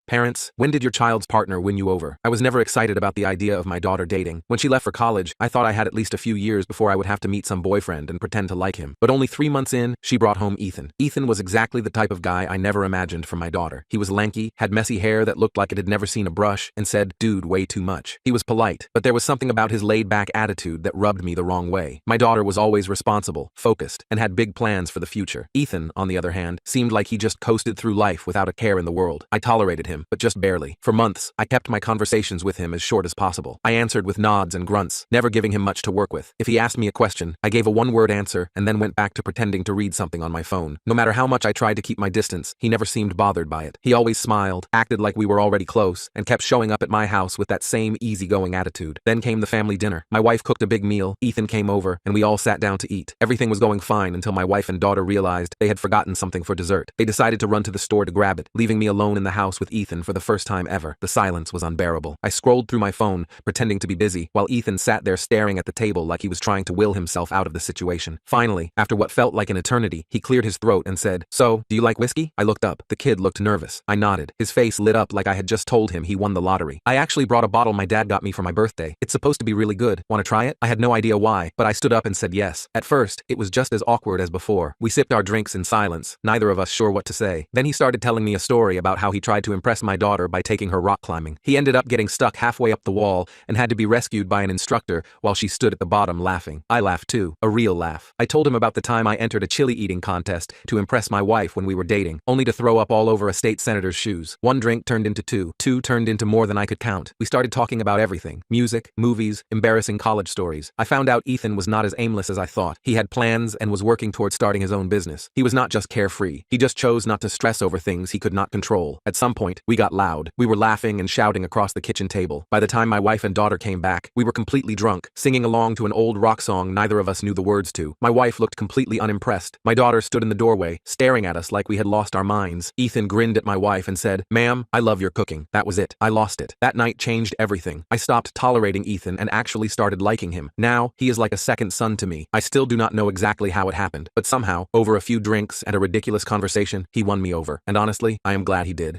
Parents, when did your child's partner win you over? I was never excited about the idea of my daughter dating. When she left for college, I thought I had at least a few years before I would have to meet some boyfriend and pretend to like him. But only 3 months in, she brought home Ethan. Ethan was exactly the type of guy I never imagined for my daughter. He was lanky, had messy hair that looked like it had never seen a brush, and said, "Dude, way too much." He was polite, but there was something about his laid-back attitude that rubbed me the wrong way. My daughter was always responsible, focused, and had big plans for the future. Ethan, on the other hand, seemed like he just coasted through life without a care in the world. I tolerated him, but just barely. For months, I kept my conversations with him as short as possible. I answered with nods and grunts, never giving him much to work with. If he asked me a question, I gave a one-word answer and then went back to pretending to read something on my phone. No matter how much I tried to keep my distance, he never seemed bothered by it. He always smiled, acted like we were already close, and kept showing up at my house with that same easygoing attitude. Then came the family dinner. My wife cooked a big meal, Ethan came over, and we all sat down to eat. Everything was going fine until my wife and daughter realized they had forgotten something for dessert. They decided to run to the store to grab it, leaving me alone in the house with Ethan for the first time ever. The silence was unbearable. I scrolled through my phone, pretending to be busy, while Ethan sat there staring at the table like he was trying to will himself out of the situation. Finally, after what felt like an eternity, he cleared his throat and said, "So, do you like whiskey?" I looked up. The kid looked nervous. I nodded. His face lit up like I had just told him he won the lottery. "I actually brought a bottle my dad got me for my birthday. It's supposed to be really good. Want to try it?" I had no idea why, but I stood up and said yes. At first, it was just as awkward as before. We sipped our drinks in silence, neither of us sure what to say. Then he started telling me a story about how he tried to impress my daughter by taking her rock climbing. He ended up getting stuck halfway up the wall and had to be rescued by an instructor while she stood at the bottom laughing. I laughed too, a real laugh. I told him about the time I entered a chili eating contest to impress my wife when we were dating, only to throw up all over a state senator's shoes. One drink turned into two. Two turned into more than I could count. We started talking about everything: music, movies, embarrassing college stories. I found out Ethan was not as aimless as I thought. He had plans and was working towards starting his own business. He was not just carefree. He just chose not to stress over things he could not control. At some point, we got loud. We were laughing and shouting across the kitchen table. By the time my wife and daughter came back, we were completely drunk, singing along to an old rock song neither of us knew the words to. My wife looked completely unimpressed. My daughter stood in the doorway, staring at us like we had lost our minds. Ethan grinned at my wife and said, "Ma'am, I love your cooking." That was it. I lost it. That night changed everything. I stopped tolerating Ethan and actually started liking him. Now, he is like a second son to me. I still do not know exactly how it happened, but somehow, over a few drinks and a ridiculous conversation, he won me over. And honestly, I am glad he did.